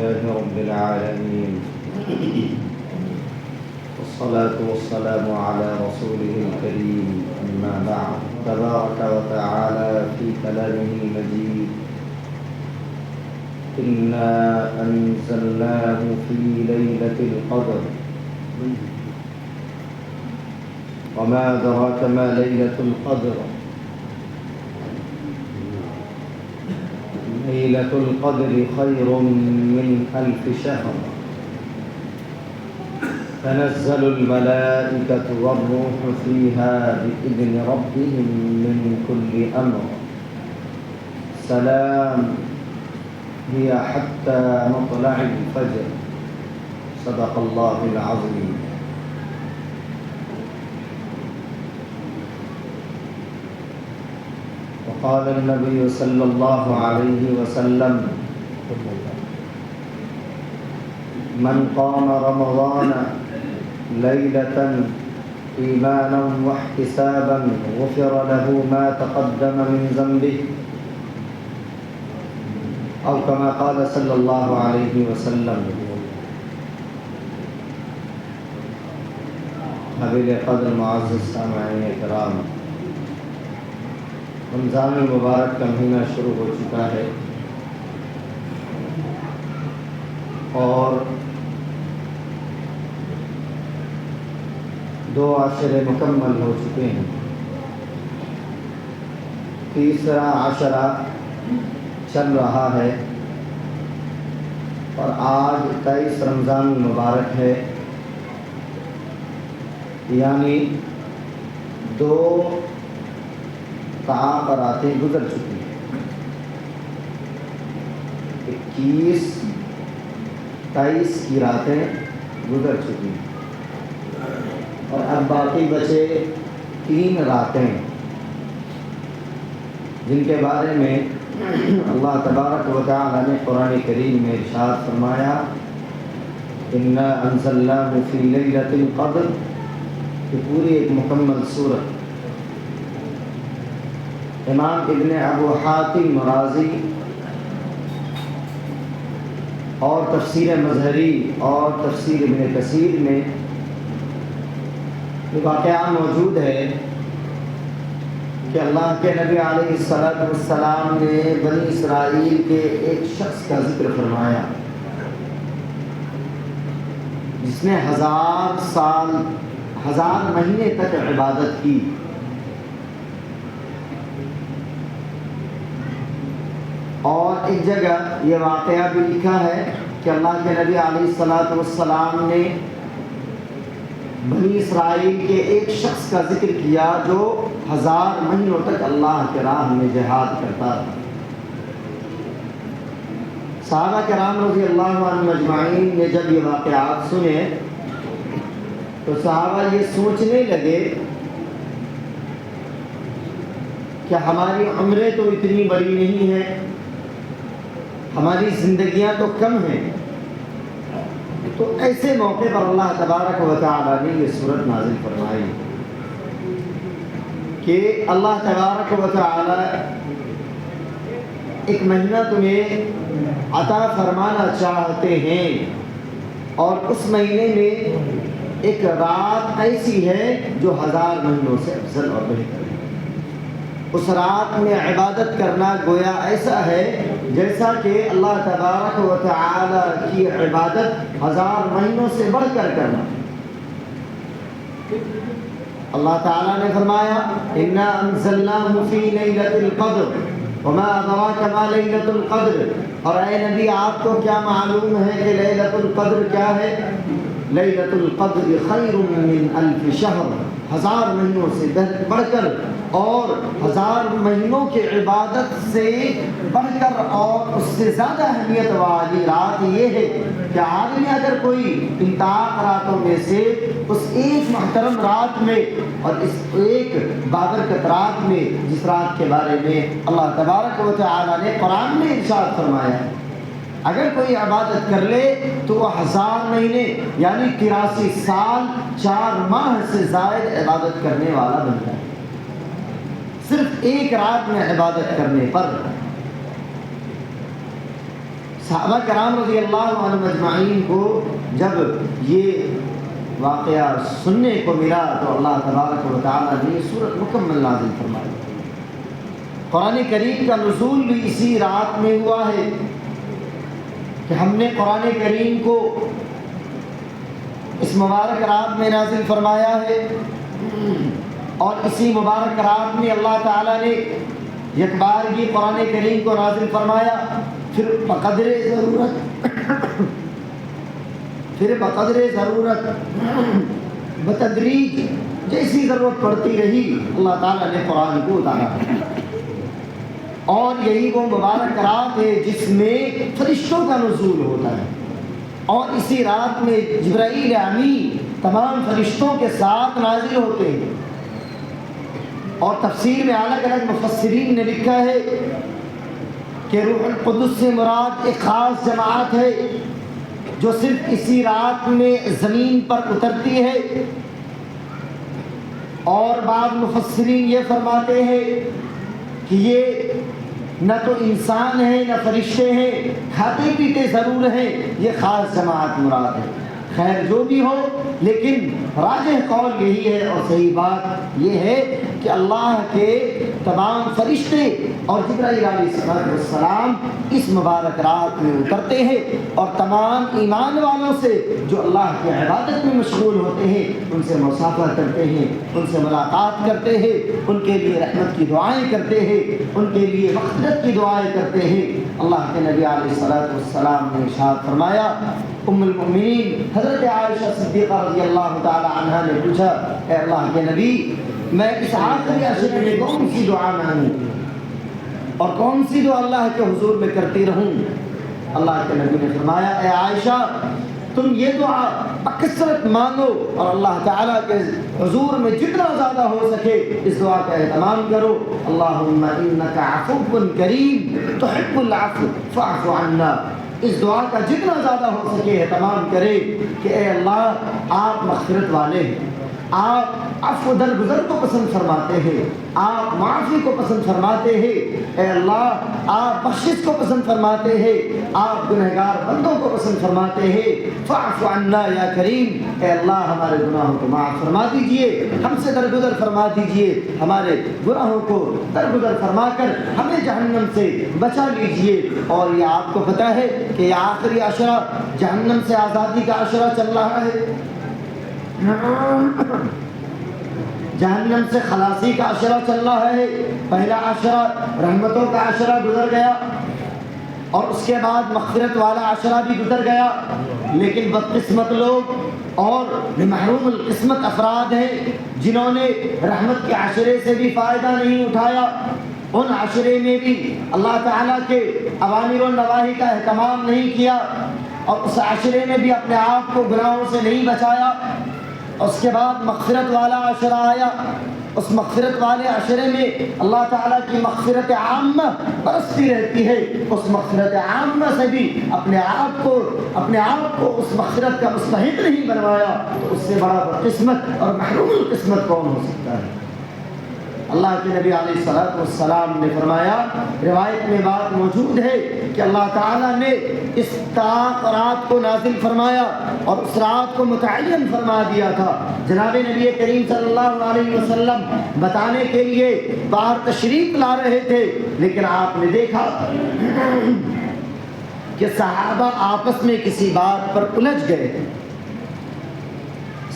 لله رب العالمين، والصلاة والسلام على رسوله الكريم، أما بعد. تبارك وتعالى في كلامه المجيد: إنا أنزلناه في ليلة القدر وما أدراك ما ليلة القدر. ليلة القدر خير من 1000 شهر. تنزل الملائكة والروح فيها بإذن ربهم من كل أمر. سلام هي حتى مطلع الفجر. صدق الله العظيم. وقال النبي صلى الله عليه وسلم: من قام رمضان ليلة إيمانا واحتسابا غفر له ما تقدم من ذنبه، أو كما قال صلی اللہ علیہ وسلم. قابل قدر معزز سامعین کرام، رمضان المبارک کا مہینہ شروع ہو چکا ہے اور 2 عشرے مکمل ہو چکے ہیں. تیسرا عشرہ چل رہا ہے اور آج 23 رمضان المبارک ہے، یعنی 2 راتیں گزر چکی ہیں. 21 23 کی راتیں گزر چکی ہیں اور اب باقی بچے 3 راتیں جن کے بارے میں اللہ تبارک و تعالی نے قرآن کریم میں ارشاد فرمایا: انا انزلناہ فی لیلۃ القدر. یہ پوری ایک مکمل سورت. امام ابن ابو حاتم رازی اور تفسیر مظہری اور تفسیر ابن کثیر میں یہ واقعہ موجود ہے کہ اللہ کے نبی علیہ السلام نے بنی اسرائیل کے ایک شخص کا ذکر فرمایا جس نے 1000 سال 1000 مہینے تک عبادت کی. اور ایک جگہ یہ واقعہ بھی لکھا ہے کہ اللہ کے نبی علیہ السلام نے بنی اسرائیل کے ایک شخص کا ذکر کیا جو 1000 مہینوں تک اللہ کے راہ میں جہاد کرتا تھا. صحابہ کرام رضی اللہ عنہم اجمعین نے جب یہ واقعات سنے تو صحابہ یہ سوچنے لگے کہ ہماری عمریں تو اتنی بڑی نہیں ہیں، ہماری زندگیاں تو کم ہیں، تو ایسے موقع پر اللہ تبارک و تعالی نے یہ سورت نازل فرمائی کہ اللہ تبارک و تعالی ایک مہینہ تمہیں عطا فرمانا چاہتے ہیں اور اس مہینے میں ایک رات ایسی ہے جو 1000 مہینوں سے افضل اور بہتر ہے. اس رات میں عبادت کرنا گویا ایسا ہے جیسا کہ اللہ تبارک و تعالی کی عبادت 1000 مہینوں سے بڑھ کر کرنا. اللہ تعالی نے فرمایا: انا انزلناہ فی لیلۃ القدر وما ادراک ما لیلۃ القدر. اور اے نبی آپ کو کیا معلوم ہے کہ لیلۃ القدر کیا ہے؟ لیلۃ القدر خیر من 1000 شہر. 1000 مہینوں سے بڑھ کر اور 1000 مہینوں کی عبادت سے بڑھ کر اور اس سے زیادہ اہمیت والی رات یہ ہے کہ آدمی اگر کوئی ان طاق راتوں میں سے اس ایک محترم رات میں اور اس ایک بابرکت رات میں جس رات کے بارے میں اللہ تبارک و تعالی نے قرآن میں ارشاد فرمایا ہے، اگر کوئی عبادت کر لے تو وہ 1000 مہینے یعنی 83 سال 4 ماہ سے زائد عبادت کرنے والا بنتا ہے. صرف ایک رات میں عبادت کرنے پر. صحابہ کرام رضی اللہ عنہم اجمعین کو جب یہ واقعہ سننے کو ملا تو اللہ تبارک و تعالیٰ نے سورت مکمل نازل فرمائی۔ قرآن کریم کا نزول بھی اسی رات میں ہوا ہے کہ ہم نے قرآن کریم کو اس مبارک رات میں نازل فرمایا ہے، اور اسی مبارک رات میں اللہ تعالیٰ نے یک بار یہ قرآن کریم کو نازل فرمایا، پھر بقدر ضرورت بتدریج جیسی ضرورت پڑتی رہی اللہ تعالیٰ نے قرآن کو اتارا۔ اور یہی وہ مبارک رات ہے جس میں فرشتوں کا نزول ہوتا ہے، اور اسی رات میں جبرائیل امین تمام فرشتوں کے ساتھ نازل ہوتے ہیں۔ اور تفسیر میں الگ الگ مفسرین نے لکھا ہے کہ روح القدس سے مراد ایک خاص جماعت ہے جو صرف اسی رات میں زمین پر اترتی ہے۔ اور بعض مفسرین یہ فرماتے ہیں کہ یہ نہ تو انسان ہے نہ فرشتے ہیں، کھاتے پیتے ضرور ہیں، یہ خاص جماعت مراد ہے۔ خیر جو بھی ہو، لیکن راجح قول یہی ہے اور صحیح بات یہ ہے کہ اللہ کے تمام فرشتے اور جبرائیل علیہ السلام اس مبارک رات میں اترتے ہیں، اور تمام ایمان والوں سے جو اللہ کی عبادت میں مشغول ہوتے ہیں ان سے مصافحہ کرتے ہیں، ان سے ملاقات کرتے ہیں، ان کے لیے رحمت کی دعائیں کرتے ہیں، ان کے لیے مغفرت کی دعائیں کرتے ہیں۔ اللہ کے نبی علیہ السلام نے ارشاد فرمایا، ام المؤمنین حضرت عائشہ صدیقہ رضی اللہ تعالی عنہا نے پوچھا، اے اللہ کے نبی، میں اس آخری عشرے میں کون سی دعا مانگوں اور کون سی دعا اللہ کے حضور میں کرتی رہوں؟ اللہ کے نبی نے فرمایا، اے عائشہ، تم یہ دعا بکثرت مانگو اور اللہ تعالیٰ کے حضور میں جتنا زیادہ ہو سکے اس دعا کا اہتمام کرو، اللہم انک عفو کریم تحب العفو فاعف عنا۔ اس دعا کا جتنا زیادہ ہو سکے اہتمام کرے کہ اے اللہ، آپ مغفرت والے ہیں، آپ عفو درگزر کو پسند فرماتے ہیں، آپ معافی کو پسند فرماتے ہیں، اے اللہ آپ بخشش کو پسند فرماتے ہیں، آپ گنہگار بندوں کو پسند فرماتے ہیں، فاعف عنا یا کریم، اے اللہ ہمارے گناہوں کو معاف فرما دیجئے، ہم سے درگزر فرما دیجئے، ہمارے گناہوں کو درگزر فرما کر ہمیں جہنم سے بچا لیجئے۔ اور یہ آپ کو پتہ ہے کہ یہ آخری عشرہ جہنم سے آزادی کا عشرہ چل رہا ہے، جہنم سے خلاصی کا عشرہ چل رہا ہے۔ پہلا عشرہ رحمتوں کا عشرہ گزر گیا، اور اس کے بعد مغفرت والا عشرہ بھی گزر گیا، لیکن بدقسمت لوگ اور محروم القسمت افراد ہیں جنہوں نے رحمت کے عشرے سے بھی فائدہ نہیں اٹھایا۔ ان عشرے میں بھی اللہ تعالیٰ کے اوامر و نواہی کا اہتمام نہیں کیا، اور اس عشرے میں بھی اپنے آپ کو گناہوں سے نہیں بچایا۔ اس کے بعد مغفرت والا عشرہ آیا، اس مغفرت والے عشرے میں اللہ تعالیٰ کی مغفرت عامہ برستی رہتی ہے، اس مغفرت عامہ سے بھی اپنے آپ کو اس مغفرت کا مستحق نہیں بنوایا، تو اس سے بڑا بدقسمت اور محروم القسمت کون ہو سکتا ہے؟ اللہ کے نبی علیہ السلام نے فرمایا، روایت میں بات موجود ہے کہ اللہ تعالیٰ نے اس طاق رات کو نازل فرمایا اور اس رات کو متعین فرما دیا تھا۔ جناب نبی کریم صلی اللہ علیہ وسلم بتانے کے لیے باہر تشریف لا رہے تھے، لیکن آپ نے دیکھا کہ صحابہ آپس میں کسی بات پر الجھ گئے،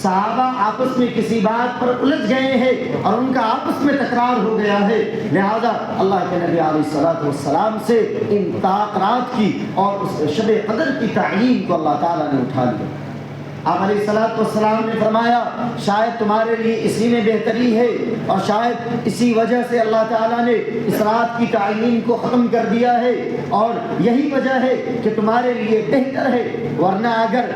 صحابہ آپس میں کسی بات پر الجھ گئے ہیں اور ان کا آپس میں تکرار ہو گیا ہے، لہذا اللہ کے نبی علیہ السلام سے ان طاق رات کی اور اس شب قدر کی تعین کو اللہ تعالیٰ نے اٹھا لیا۔ آپ علیہ السلام نے فرمایا، شاید تمہارے لیے اسی میں بہتری ہے، اور شاید اسی وجہ سے اللہ تعالیٰ نے اس رات کی تعین کو ختم کر دیا ہے، اور یہی وجہ ہے کہ تمہارے لیے بہتر ہے، ورنہ اگر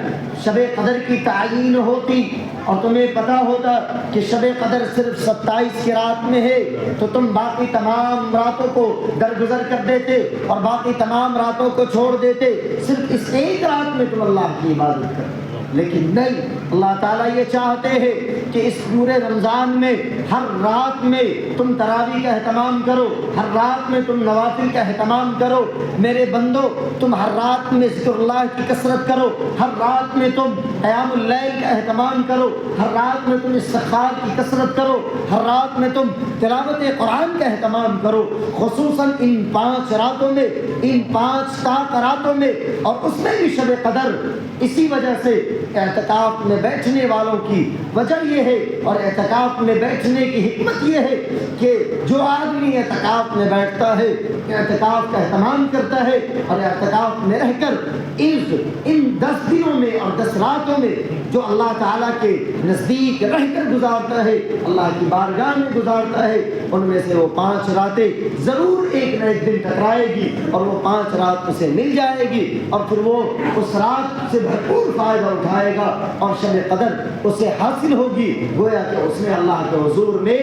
شب قدر کی تعین ہوتی اور تمہیں پتہ ہوتا کہ شب قدر صرف 27 کی رات میں ہے تو تم باقی تمام راتوں کو درگزر کر دیتے اور باقی تمام راتوں کو چھوڑ دیتے، صرف اس ایک رات میں تم اللہ کی عبادت کرتے۔ لیکن نہیں، اللہ تعالیٰ یہ چاہتے ہیں کہ اس پورے رمضان میں ہر رات میں تم تراویح کا اہتمام کرو، ہر رات میں تم نوافل کا اہتمام کرو۔ میرے بندو، تم ہر رات میں ذکر اللہ کی کثرت کرو، ہر رات میں تم قیام اللیل کا اہتمام کرو، ہر رات میں تم استغفار کی کثرت کرو، ہر رات میں تم تلاوت قرآن کا اہتمام کرو، خصوصاً ان 5 راتوں میں، ان 5 طاق راتوں میں، اور اس میں بھی شب قدر۔ اسی وجہ سے اعتکاف میں بیٹھنے والوں کی وجہ یہ ہے، اور اعتکاف میں بیٹھنے کی حکمت یہ ہے کہ جو آدمی اعتکاف میں بیٹھتا ہے، اعتکاف کا اہتمام کرتا ہے، اور اعتکاف میں رہ کر ان 10 دنوں میں اور 10 راتوں میں جو اللہ تعالیٰ کے نزدیک رہ کر گزارتا ہے، اللہ کی بارگاہ میں گزارتا ہے، ان میں سے وہ 5 راتیں ضرور ایک نہ ایک دن ٹکرائے گی، اور وہ 5 رات اسے مل جائے گی، اور پھر وہ اس رات سے بھرپور فائدہ اٹھائے گا، اور شب قدر اسے حاصل ہوگی، گویا کہ اس نے اللہ کے حضور میں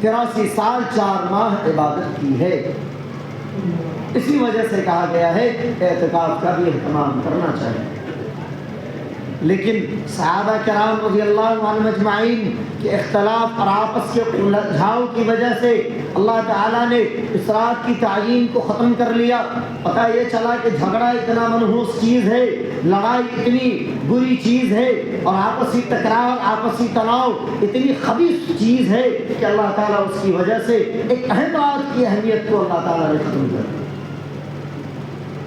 83 سال 4 ماہ عبادت کی ہے۔ اسی وجہ سے کہا گیا ہے اعتکاف کا بھی اہتمام کرنا چاہیے۔ لیکن صحابہ کرام رضی اللہ عنہم اجمعین کے اختلاف اور آپس کے الجھاؤ کی وجہ سے اللہ تعالیٰ نے اس رات کی تعیین کو ختم کر لیا۔ پتہ یہ چلا کہ جھگڑا اتنا منحوس چیز ہے، لڑائی اتنی بری چیز ہے، اور آپسی تکرار، آپسی تناؤ اتنی خبیث چیز ہے کہ اللہ تعالیٰ اس کی وجہ سے ایک اہم بات کی اہمیت کو اللہ تعالیٰ نے ختم کر دیا۔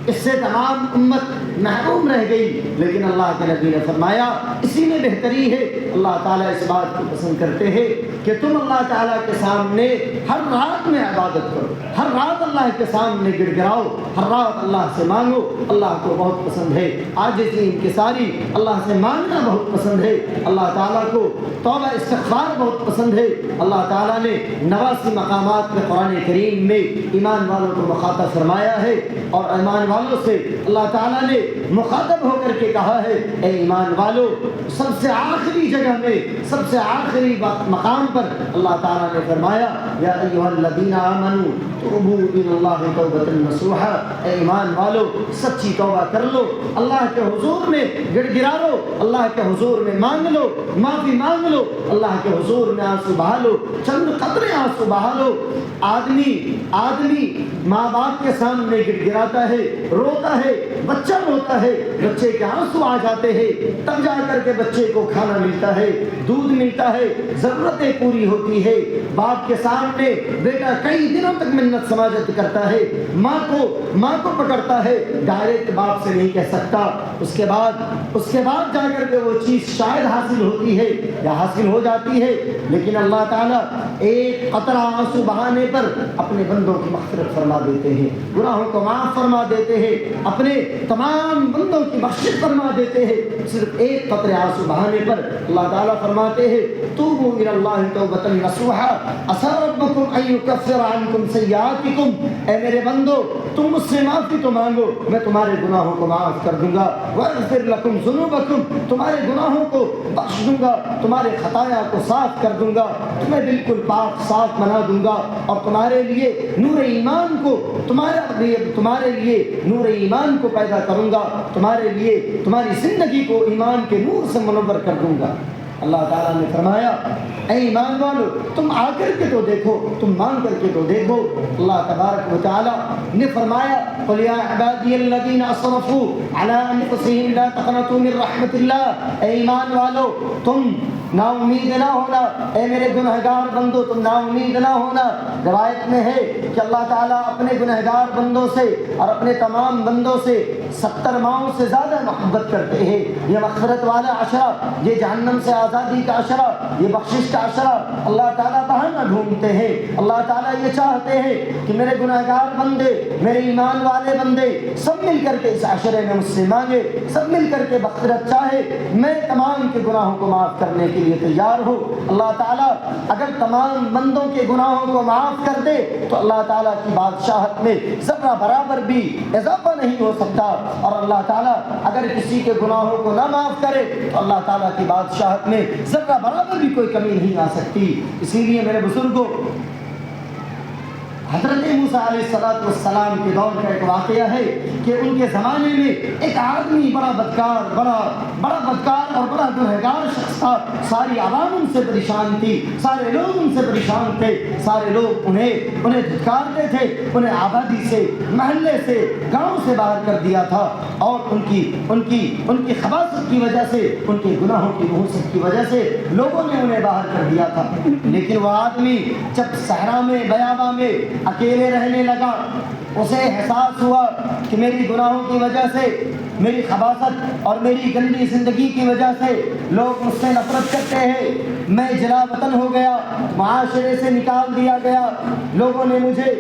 اس سے تمام امت محروم رہ گئی، لیکن اللہ کے نبی نے فرمایا اسی میں بہتری ہے۔ اللہ تعالیٰ اس بات کو پسند کرتے ہیں کہ تم اللہ تعالیٰ کے سامنے ہر رات میں عبادت کرو، ہر رات اللہ کے سامنے گڑ گڑاؤ، ہر رات اللہ سے مانگو۔ اللہ کو بہت پسند ہے عاجزی، انکساری، اللہ سے مانگنا بہت پسند ہے۔ اللہ تعالیٰ کو توبہ استغفار بہت پسند ہے۔ اللہ تعالیٰ نے 89 مقامات میں قرآن کریم میں ایمان والوں کو مخاطب فرمایا ہے، اور ایمان والوں سے اللہ تعالیٰ نے مخاطب ہو کر کے کہا ہے اے ایمان والو۔ سب سے آخری جگہ میں، سب سے آخری مقام پر اللہ تعالیٰ نے فرمایا یا ایھا الذین آمنوا توبوا الی اللہ توبۃ نصوحا، اے ایمان والو سچی توبہ کر لو، اللہ کے حضور میں گڑ گڑا لو، اللہ کے حضور میں مانگ لو، معافی مانگ لو، اللہ کے حضور میں آنسو بہا لو، چند قطرے آنسو بہا لو۔ آدمی ماں باپ کے سامنے گڑ گڑاتا ہے، روتا ہے، بچہ روتا ہے، بچے کے آنسو آ جاتے ہیں، تب جا کر کے بچے کو کھانا ملتا ہے، دودھ ملتا ہے، ضرورتیں پوری ہوتی ہے۔ باپ کے سامنے بیٹا کئی دنوں تک منت سماجت کرتا ہے، ماں کو پکڑتا ہے، ڈائریکٹ باپ سے نہیں کہہ سکتا۔ اس کے بعد جا کر کے وہ چیز شاید حاصل ہوتی ہے یا حاصل ہو جاتی ہے، لیکن اللہ تعالیٰ ایک قطرہ آنسو بہانے پر اپنے بندوں کی مغفرت فرما دیتے ہیں، گناہوں کو معاف فرما دیتے ہیں، اپنے تمام بندوں کی بخشش فرما دیتے ہیں۔ صرف ایک قطرے آنسو بہانے پر اللہ تعالیٰ فرماتے ہیں توبوا الی اللہ توبۃ نصوحا عسی ربکم ان یکفر عنکم سیئاتکم، اے میرے بندو تم مجھ سے معافی تو مانگو، میں تمہارے گناہوں کو معاف کر دوں گا، واغفر لکم ذنوبکم، تمہارے گناہوں کو بخش دوں گا، تمہارے خطایا کو صاف کر دوں گا، تمہیں بالکل پاک صاف بنا دوں گا، اور تمہارے لیے نور ایمان کو نور ایمان کو پیدا کروں گا، تمہارے لیے تمہاری زندگی کو ایمان کے نور سے منور کر دوں گا۔ اللہ تعالیٰ نے فرمایا اے ایمان والو تم آ کر کے تو دیکھو، تم مانگ کر کے تو دیکھو۔ اللہ تبارک و تعالیٰ نے فرمایا قل یا عبادی الذین اسرفوا علی انفسہم لا تقنطوا من رحمت اللہ، اے ایمان والو تم نا امید نہ ہونا، اے میرے گنہگار بندو تم نا امید نہ ہونا۔ روایت میں ہے کہ اللہ تعالیٰ اپنے گنہگار بندوں سے اور اپنے تمام بندوں سے 70 ماؤں سے زیادہ محبت کرتے ہیں۔ یہ مغفرت والا عشرہ، یہ جہنم سے آزادی کا عشرہ، یہ بخشش کا عشرہ اللہ تعالیٰ بہانہ ڈھونڈتے ہیں۔ اللہ تعالیٰ یہ چاہتے ہیں کہ میرے گنہگار بندے، میرے ایمان والے بندے سب مل کر کے اس عشرے میں مجھ سے مانگے، سب مل کر کے مغفرت چاہے، میں تمام کے گناہوں کو معاف کرنے کے لیے تیار ہوں۔ اللہ تعالیٰ اگر تمام بندوں کے گناہوں کو معاف کر دے تو اللہ تعالیٰ کی بادشاہت میں ذرہ برابر بھی اضافہ نہیں ہو سکتا، اور اللہ تعالیٰ اگر کسی کے گناہوں کو نہ معاف کرے تو اللہ تعالیٰ کی بادشاہت میں ذرہ برابر بھی کوئی کمی نہیں آ سکتی۔ اسی لیے میرے بزرگوں حضرت موسیٰ علیہ السلام کے دور کا ایک واقعہ ہے کہ ان کے زمانے میں ایک آدمی بڑا بدکار اور بڑا گنہگار شخص تھا. ساری عوام ان سے پریشان تھی, سارے لوگ ان سے پریشان تھے, سارے لوگ انہیں دھتکارتے تھے, انہیں آبادی سے, محلے سے, گاؤں سے باہر کر دیا تھا, اور ان کی خباثت کی وجہ سے, ان کے گناہوں کی نحوست کی وجہ سے لوگوں نے انہیں باہر کر دیا تھا. لیکن وہ آدمی جب صحرا میں, بیاباں میں اکیلے رہنے لگا, اسے احساس ہوا کہ میری گناہوں کی وجہ سے, میری خباثت اور میری گندی زندگی کی وجہ سے لوگ مجھ سے نفرت کرتے ہیں, میں جلا وطن ہو گیا, معاشرے سے نکال دیا گیا, لوگوں نے مجھے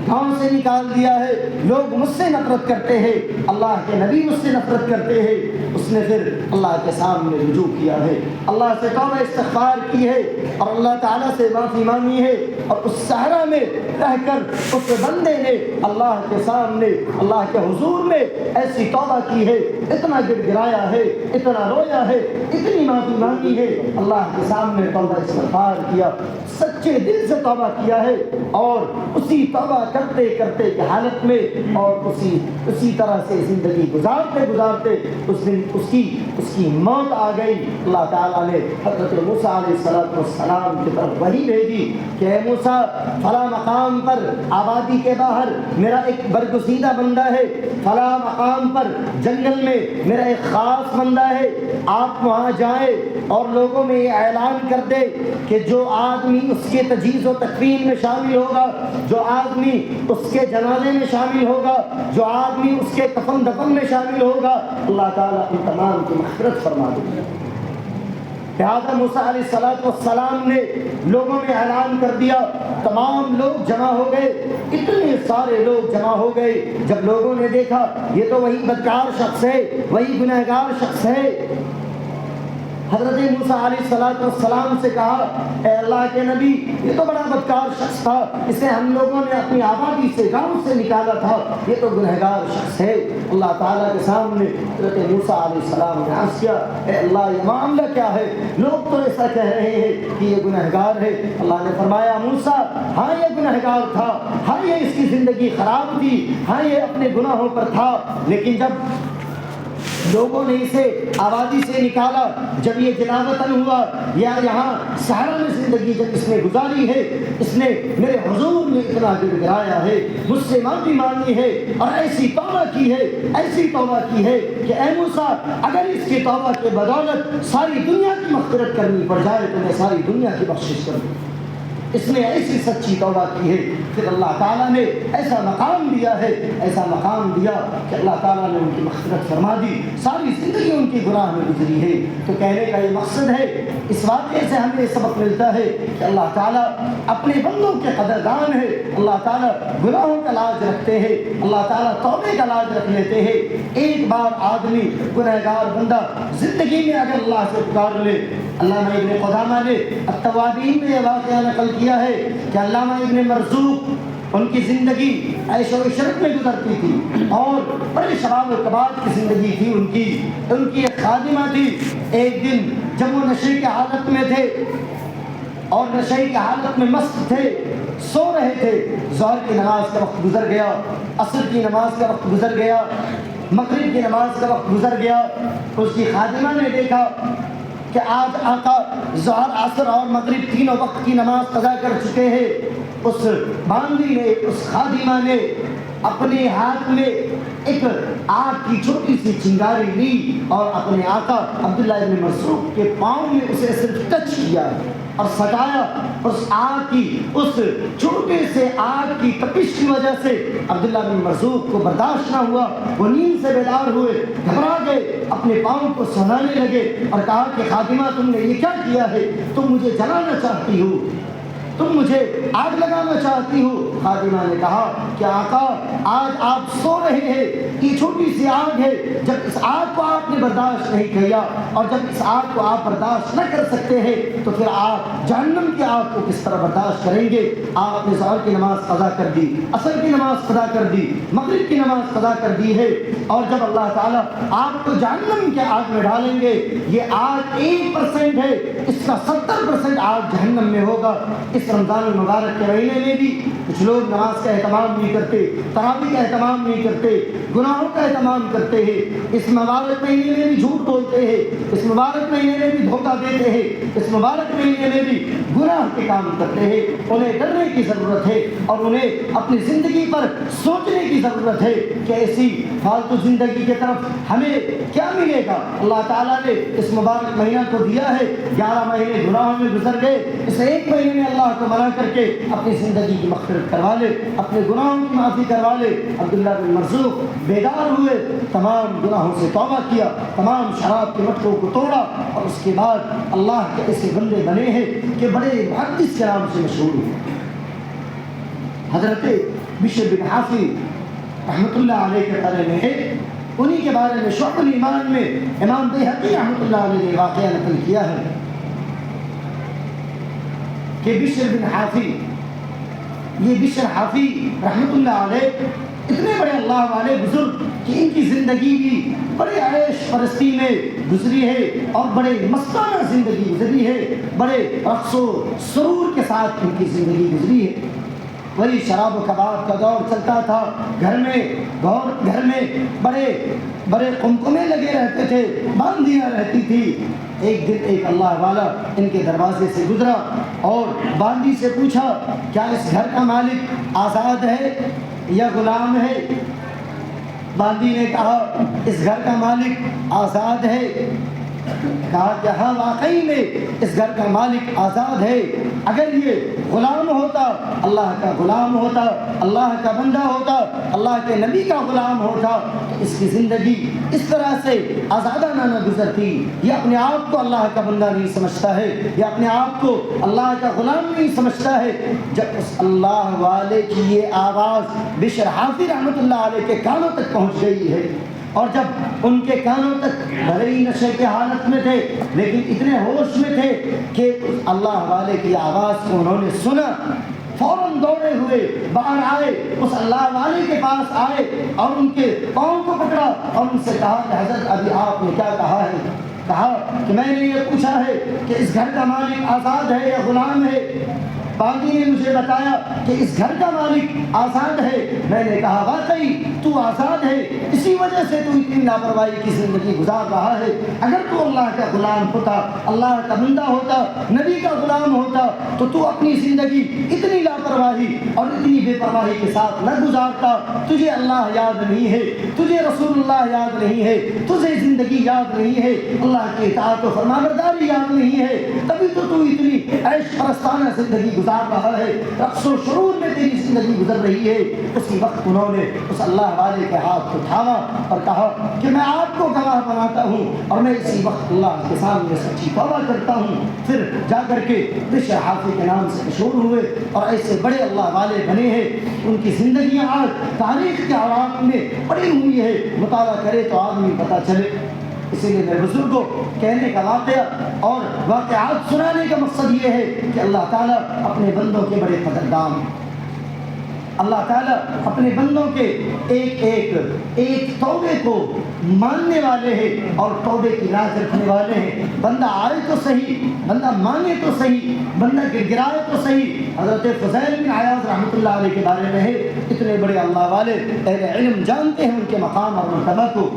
گاؤں سے نکال دیا ہے, لوگ مجھ سے نفرت کرتے ہیں, اللہ کے نبی مجھ سے نفرت کرتے ہیں. اس نے پھر اللہ کے سامنے رجوع کیا ہے, اللہ سے توبہ استغفار کی ہے, اور اللہ تعالیٰ سے معافی مانگی ہے, اور اس صحرا میں رہ کر اس بندے نے اللہ کے سامنے, اللہ کے حضور میں ایسی توبہ کی ہے, اتنا گر گرایا ہے, اتنا رویا ہے, اتنی معافی مانگی ہے, اللہ کے سامنے توبہ استغفار کیا, سچے دل سے توبہ کیا ہے, اور اسی توبہ کرتے کرتے کی حالت میں اور اسی طرح سے زندگی گزارتے گزارتے اس دن اس کی موت آ گئی. اللہ تعالیٰ نے حضرت موسیٰ علیہ السلام کی طرف وحی بھیجی کہ اے موسیٰ, فلاں مقام پر آبادی کے باہر میرا ایک برگزیدہ بندہ ہے, فلاں مقام پر جنگل میں میرا ایک خاص بندہ ہے, آپ وہاں جائیں اور لوگوں میں یہ اعلان کر دے کہ جو آدمی اس کے تجہیز و تکفین میں شامل ہوگا, جو آدمی اس کے جنازے میں شامل ہوگا, جو آدمی اس کے کفن دفن میں شامل ہوگا, اللہ تعالیٰ ان تمام کی مغفرت فرما دے گا. لہٰذا موسیٰ علیہ السلام نے لوگوں میں اعلان کر دیا, تمام لوگ جمع ہو گئے, اتنے سارے لوگ جمع ہو گئے. جب لوگوں نے دیکھا یہ تو وہی بدکار شخص ہے, وہی گنہگار شخص ہے, حضرت موسیٰ علیہ السلام سے کہا, اے اللہ کے نبی, یہ تو بڑا بدکار شخص تھا, اسے ہم لوگوں نے اپنی آبادی سے, گاؤں سے نکالا تھا, یہ تو گنہگار شخص ہے. اللہ تعالیٰ کے سامنے حضرت موسیٰ علیہ السلام نے عرض کیا, اے اللہ یہ معاملہ کیا ہے, لوگ تو ایسا کہہ رہے ہیں کہ یہ گنہگار ہے. اللہ نے فرمایا, موسیٰ ہاں یہ گنہگار تھا, ہاں یہ اس کی زندگی خراب تھی, ہاں یہ اپنے گناہوں پر تھا, لیکن جب لوگوں نے اسے آبادی سے نکالا, جب یہ جلاوطن ہوا, یا یہاں صحرا میں زندگی جب اس نے گزاری ہے, اس نے میرے حضور میں اتنا گر گرایا ہے, مجھ سے معافی مانگی ہے, اور ایسی توبہ کی ہے کہ اے موسیٰ, اگر اس کی توبہ کے بدولت ساری دنیا کی مغفرت کرنی پڑ جائے تو میں ساری دنیا کی بخشش کر دوں. اس نے ایسی سچی توبہ کی ہے. پھر اللہ تعالیٰ نے ایسا مقام دیا کہ اللہ تعالیٰ نے ان کی مغفرت فرما دی, ساری زندگی ان کی گناہ میں گزری ہے. تو کہنے کا یہ مقصد ہے, اس واقعے سے ہمیں سبق ملتا ہے کہ اللہ تعالیٰ اپنے بندوں کے قدردان ہے, اللہ تعالیٰ گناہوں کا لاج رکھتے ہیں, اللہ تعالیٰ توبے کا لاج رکھ لیتے ہیں. ایک بار آدمی گنہگار بندہ زندگی میں اگر اللہ سے پکار لے, علامہ ابن قدامہ نے التوابین میں یہ واقعہ نقل کیا ہے کہ علامہ ابن مرزوق, ان کی زندگی عیش و عشرت میں گزرتی تھی, اور بڑے شراب و کباب کی زندگی تھی ان کی ایک خادمہ تھی. ایک دن جب وہ نشے کی حالت میں تھے اور نشے کی حالت میں مست تھے, سو رہے تھے, ظہر کی نماز کا وقت گزر گیا, عصر کی نماز کا وقت گزر گیا, مغرب کی نماز کا وقت گزر گیا. اس کی خادمہ نے دیکھا کہ آج آقا ظہر, عصر اور مغرب تینوں وقت کی نماز قضا کر چکے ہیں. اس باندی نے, اس خادمہ نے اپنے ہاتھ میں ایک آگ کی چھوٹی سی چنگاری لی اور اپنے آقا عبداللہ ابن مسعود کے پاؤں میں اسے صرف ٹچ کیا اور سٹایا. اس آگ کی, اس چھوٹے سے آگ کی تپش کی وجہ سے عبداللہ بن مسعود کو برداشت نہ ہوا, وہ نیند سے بیدار ہوئے, گھبرا گئے, اپنے پاؤں کو سہلانے لگے اور کہا کہ خادمہ تم نے یہ کیا کیا ہے, تم مجھے جلانا چاہتی ہو, تم مجھے آگ لگانا چاہتی ہو. خادمہ نے کہا کہ آقا آج آپ سو رہے ہیں, یہ چھوٹی سی آگ ہے، جب اس آگ کو آپ نے برداشت نہیں کیا اور جب اس آگ کو آپ برداشت نہ کر سکتے ہیں تو پھر آپ جہنم کی آگ کو کس طرح برداشت کریں گے؟ آپ نے ظہر کی نماز قضا کر دی، عصر کی نماز قضا کر دی، مغرب کی نماز قضا کر دی ہے، اور جب اللہ تعالیٰ آپ کو جہنم کے آگ میں ڈالیں گے، یہ آگ 1% ہے، اس کا 70% آگ جہنم میں ہوگا۔ اس رمضان المبارک کے مہینے میں بھی کچھ لوگ نماز کا اہتمام نہیں کرتے، تراویح کا اہتمام نہیں کرتے، گناہوں کا اہتمام کرتے ہیں، اس مبارک مہینے میں بھی جھوٹ بولتے ہیں، اس مبارک مہینے میں بھی دھوکہ دیتے ہیں، اس مبارک مہینے میں بھی گناہ کے کام کرتے ہیں۔ انہیں ڈرنے کی ضرورت ہے اور انہیں اپنی زندگی پر سوچنے کی ضرورت ہے کہ ایسی فالتو زندگی کی طرف ہمیں کیا ملے گا۔ اللہ تعالیٰ نے اس مبارک مہینہ کو دیا ہے، 11 مہینے گناہوں میں گزر گئے، اس ایک مہینے میں اللہ کو منع کر کے اپنی زندگی کی مغفرت کروا لے، اپنے گناہوں کی معافی کروا لے۔ عبداللہ بن مرزوق بیدار ہوئے، تمام گناہوں سے توبہ کیا، تمام شراب کے مٹکوں کو توڑا، اور اس کے بعد اللہ کے ایسے بندے بنے ہیں کہ بڑے محدث کے نام سے مشہور ہوئے۔ حضرت بشر بن حافظ رحمۃ اللہ علیہ کے بارے میں ہے، انہی کے بارے میں شعب الایمان میں امام بیہقی رحمۃ اللہ علیہ نے واقعہ نقل کیا ہے کہ بشر بن حافظ، یہ بشر حافظ رحمۃ اللہ علیہ اتنے بڑے اللہ والے بزرگ کہ ان کی زندگی بھی بڑے عیش پرستی میں گزری ہے اور بڑے مستانہ زندگی گزری ہے، بڑے رقص و سرور کے ساتھ ان کی زندگی گزری ہے۔ وہی شراب و کباب کا دور چلتا تھا، گھر میں بڑے بڑے قمقمے لگے رہتے تھے، باندیاں رہتی تھی۔ ایک دن ایک اللہ والا ان کے دروازے سے گزرا اور باندی سے پوچھا، کیا اس گھر کا مالک آزاد ہے یا غلام ہے؟ باندی نے کہا، اس گھر کا مالک آزاد ہے۔ کہا کہ ہاں واقعی میں اس گھر کا مالک آزاد ہے، اگر یہ غلام ہوتا، اللہ کا غلام ہوتا، اللہ کا بندہ ہوتا، اللہ کے نبی کا غلام ہوتا تو اس کی زندگی اس طرح سے آزادانہ نہ گزرتی۔ یہ اپنے آپ کو اللہ کا بندہ نہیں سمجھتا ہے، یہ اپنے آپ کو اللہ کا غلام نہیں سمجھتا ہے۔ جب اس اللہ والے کی یہ آواز بشر حافظ رحمۃ اللہ علیہ کے کانوں تک پہنچ گئی ہے، اور جب ان کے کانوں تک بھلے ہی نشے کی حالت میں تھے لیکن اتنے ہوش میں تھے کہ اللہ والے کی آواز کو انہوں نے سنا، فوراً دوڑے ہوئے باہر آئے، اس اللہ والے کے پاس آئے اور ان کے پاؤں کو پکڑا اور ان سے کہا کہ حضرت ابھی آپ نے کیا کہا ہے؟ کہا کہ میں نے یہ پوچھا ہے کہ اس گھر کا مالک آزاد ہے یا غلام ہے؟ باندی نے مجھے بتایا کہ اس گھر کا مالک آزاد ہے۔ میں نے کہا واقعی تو آزاد ہے، اسی وجہ سے تو اتنی لاپرواہی کی زندگی گزار رہا ہے۔ اگر تو اللہ کا غلام ہوتا، اللہ کا بندہ ہوتا، نبی کا غلام ہوتا تو تو اپنی زندگی اتنی لاپرواہی اور اتنی بے پرواہی کے ساتھ نہ گزارتا۔ تجھے اللہ یاد نہیں ہے، تجھے رسول اللہ یاد نہیں ہے، تجھے زندگی یاد نہیں ہے، اللہ کی اطاعت و فرمانبرداری یاد نہیں ہے، تبھی تو تو اتنی عیش پرستانہ زندگی گزار رہا ہے، رقص و سرور میں تیری زندگی گزر رہی ہے۔ اسی وقت انہوں نے اس اللہ والے کے ہاتھ کو تھاما اور کہا کہ میں آپ کو گواہ بناتا ہوں اور میں اسی وقت اللہ کے سامنے سچی توبہ کرتا ہوں۔ پھر جا کر کے بشر حافظ کے نام سے مشہور ہوئے اور ایسے بڑے اللہ والے بنے ہیں۔ ان کی زندگیاں آج تاریخ کے اوراق میں پڑی ہوئی ہے، مطالعہ کرے تو آدمی پتہ چلے۔ اسی لیے میرے بزرگوں کہنے کا واقعہ اور واقعات سنانے کا مقصد یہ ہے کہ اللہ تعالیٰ اپنے بندوں کے بڑے قدردان ہیں۔ اللہ تعالیٰ اپنے بندوں کے ایک توبے کو ماننے والے ہیں اور توبے کی لاج رکھنے والے ہیں۔ بندہ آئے تو صحیح، بندہ مانے تو صحیح، بندہ گڑگڑائے تو صحیح۔ حضرت فضیل بن عیاض رحمۃ اللہ علیہ کے بارے میں ہے، اتنے بڑے اللہ والے اہل علم جانتے ہیں ان کے مقام اور مرتبہ کو۔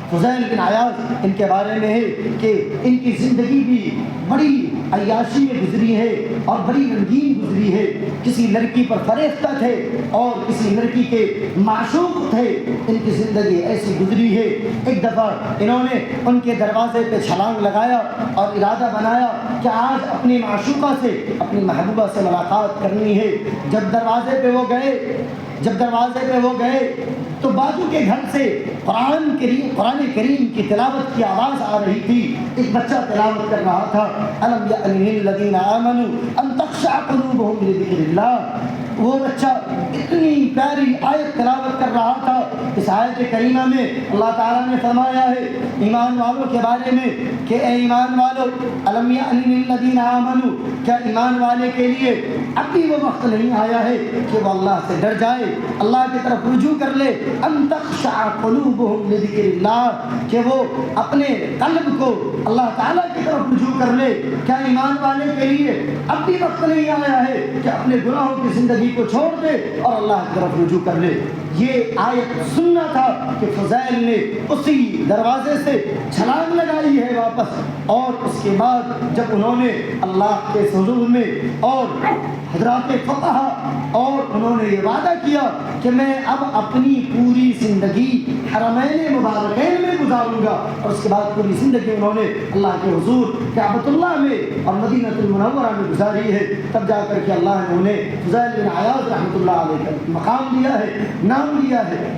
فضیل بن عیاض ان کے بارے میں ہے کہ ان کی زندگی بھی بڑی عیاشی میں گزری ہے اور بڑی رنگین گزری ہے۔ کسی لڑکی پر فریفتہ تھے اور کسی لڑکی کے معشوق تھے۔ ان کی زندگی ایسی گزری ہے۔ ایک دفعہ انہوں نے ان کے دروازے پہ چھلانگ لگایا اور ارادہ بنایا کہ آج اپنی معشوقہ سے، اپنی محبوبہ سے ملاقات کرنی ہے۔ جب دروازے پہ وہ گئے تو بازو کے گھر سے قرآن کریم کی تلاوت کی آواز آ رہی تھی۔ ایک بچہ تلاوت کر رہا تھا، الم یأن للذین آمنوا ان تخشع قلوبهم لذکر اللہ۔ وہ بچہ اتنی پیاری آیت تلاوت کر رہا تھا. اس آیت کریمہ میں اللہ تعالیٰ نے فرمایا ہے ایمان والوں کے بارے میں کہ اے ایمان والو الم یأن للذین آمنوا، کیا ایمان والے کے لیے اب بھی وہ وقت نہیں آیا ہے کہ وہ اللہ سے ڈر جائے، اللہ کی طرف رجوع کر لے، ان تخشع قلوبہم لذکر اللہ، کہ وہ اپنے قلب کو اللہ تعالیٰ کی طرف رجوع کر لے. کیا ایمان والے کے لیے اب بھی وقت نہیں آیا ہے کہ اپنے گناہوں کی زندگی کو چھوڑ دے اور اللہ کی طرف رجوع کر لے؟ یہ آیت سننا تھا کہ فضائل نے اسی دروازے سے چھلانگ لگائی ہے واپس، اور اس کے بعد جب انہوں نے اللہ کے حضور میں اور حضرات فقہا اور انہوں نے یہ وعدہ کیا کہ میں اب اپنی پوری زندگی حرمین مبارکین میں گزاروں گا، اور اس کے بعد پوری زندگی انہوں نے اللہ کے حضور کعبۃ اللہ میں اور مدینہ المنورہ میں گزاری ہے، تب جا کر کے اللہ نے انہیں فضیل بن عیاض رحمۃ اللہ علیہ کا مقام دیا ہے، نام دیا ہے.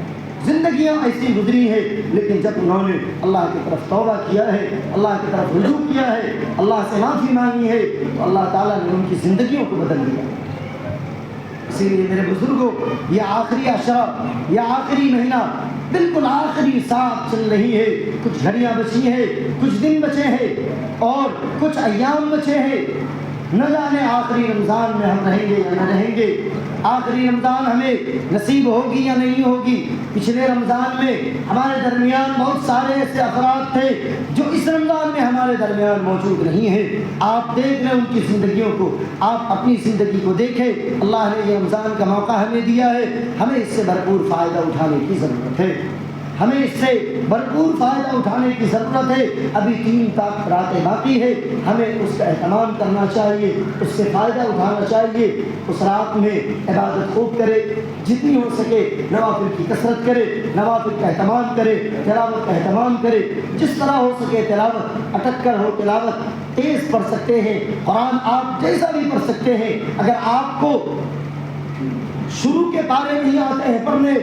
زندگیاں ایسی گزری ہیں، لیکن جب انہوں نے اللہ کی طرف توبہ کیا ہے، اللہ کی طرف رجوع کیا ہے، اللہ سے معافی مانگی ہے، تو اللہ تعالیٰ نے ان کی زندگیوں کو بدل دیا. اسی لیے میرے بزرگوں، یہ آخری عشرہ، یہ آخری مہینہ، بالکل آخری ساتھ چل رہی ہے. کچھ گھڑیاں بچی ہیں، کچھ دن بچے ہیں اور کچھ ایام بچے ہیں. نہ جانے آخری رمضان میں ہم رہیں گے یا نہ رہیں گے، آخری رمضان ہمیں نصیب ہوگی یا نہیں ہوگی. پچھلے رمضان میں ہمارے درمیان بہت سارے ایسے افراد تھے جو اس رمضان میں ہمارے درمیان موجود نہیں ہیں. آپ دیکھ رہے ان کی زندگیوں کو، آپ اپنی زندگی کو دیکھیں. اللہ نے یہ رمضان کا موقع ہمیں دیا ہے، ہمیں اس سے بھرپور فائدہ اٹھانے کی ضرورت ہے، ہمیں اس سے بھرپور فائدہ اٹھانے کی ضرورت ہے. ابھی 3 راتیں باقی ہے، ہمیں اس کا اہتمام کرنا چاہیے، اس سے فائدہ اٹھانا چاہیے. اس رات میں عبادت خوب کرے، جتنی ہو سکے نوافل کی کثرت کرے، نوافل کا اہتمام کرے، تلاوت کا اہتمام کرے. جس طرح ہو سکے تلاوت اٹک کر ہو، تلاوت تیز پڑھ سکتے ہیں، قرآن آپ جیسا بھی پڑھ سکتے ہیں. اگر آپ کو شروع کے پارے نہیں آتے ہیں پڑھنے،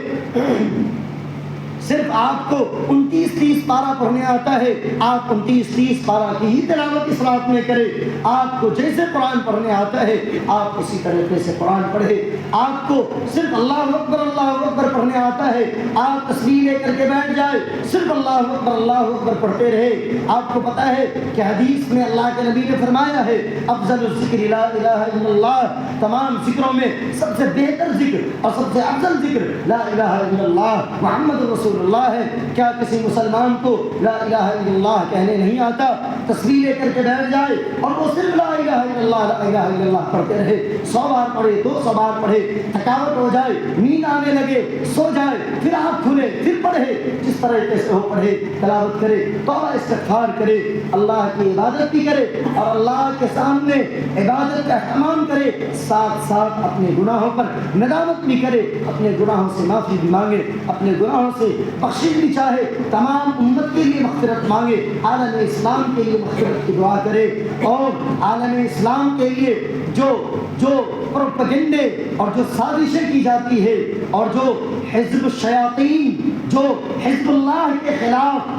صرف آپ کو 29-30 پارہ پڑھنے آتا ہے، آپ 29-30 پارہ کی ہی تلاوت اس رات میں کریں. آپ کو جیسے قرآن پڑھنے آتا ہے آپ اسی طریقے سے قرآن پڑھے. آپ کو صرف اللہ اکبر پڑھنے آتا ہے، آپ تسبیح لے کر کے بیٹھ جائے، صرف اللہ اکبر پڑھتے رہے. آپ کو پتہ ہے کہ حدیث میں اللہ کے نبی نے فرمایا ہے افضل الذکر لا الہ الا اللہ، تمام ذکروں میں سب سے بہتر ذکر اور سب سے افضل ذکر لا الہ الا اللہ محمد رسول اللہ ہے. کیا کسی مسلمان کو لا الہ الا اللہ کہنے نہیں آتا؟ تسبیح لے کر کے بیٹھ جائے اور وہ صرف لا الہ الا اللہ لا الہ الا اللہ پڑھتے رہے، 100 بار پڑھے، 200 بار پڑھے، تھکاوٹ ہو جائے، نیند آنے لگے، سو جائے، پھر آنکھ کھلے پھر پڑھے، جس طریقے سے ہو پڑھے، تلاوت کرے، توبہ استغفار کرے، اللہ کی عبادت بھی کرے اور اللہ کے سامنے عبادت کا اہتمام کرے، ساتھ ساتھ اپنے گناہوں پر ندامت بھی کرے، اپنے گناہوں سے معافی بھی مانگے، اپنے گناہوں سے بخشش بھی چاہے، تمام امت کے لیے مغفرت مانگے، عالم اسلام کے لیے مغفرت کی دعا کرے. اور عالم اسلام کے لیے جو پروپیگنڈے اور جو سازشیں کی جاتی ہے اور جو حزب الشیاطین، جو حزب اللہ کے خلاف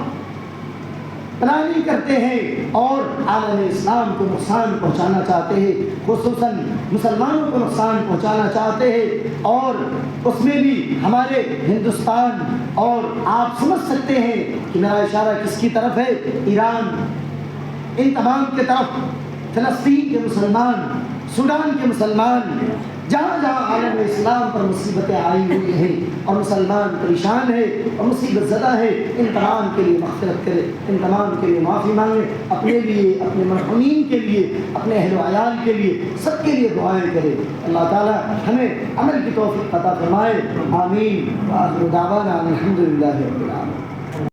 پلاننگ کرتے ہیں اور عالم اسلام کو نقصان پہنچانا چاہتے ہیں، خصوصاً مسلمانوں کو نقصان پہنچانا چاہتے ہیں، اور اس میں بھی ہمارے ہندوستان، اور آپ سمجھ سکتے ہیں کہ میرا اشارہ کس کی طرف ہے، ایران، ان تمام کے طرف، فلسطین کے مسلمان، سوڈان کے مسلمان، جہاں جہاں عالم اسلام پر مصیبتیں آئی ہوئی ہیں اور مسلمان پریشان ہے اور مصیبت زدہ ہے، ان تمام کے لیے مغفرت کرے، ان تمام کے لیے معافی مانگے، اپنے لیے، اپنے مرحومین کے لیے، اپنے اہل و عیال کے لیے، سب کے لیے دعائیں کرے. اللہ تعالی ہمیں عمل کی توفیق عطا فرمائے. آمین. وآخر دعوانا الحمد للہ رب العالمین.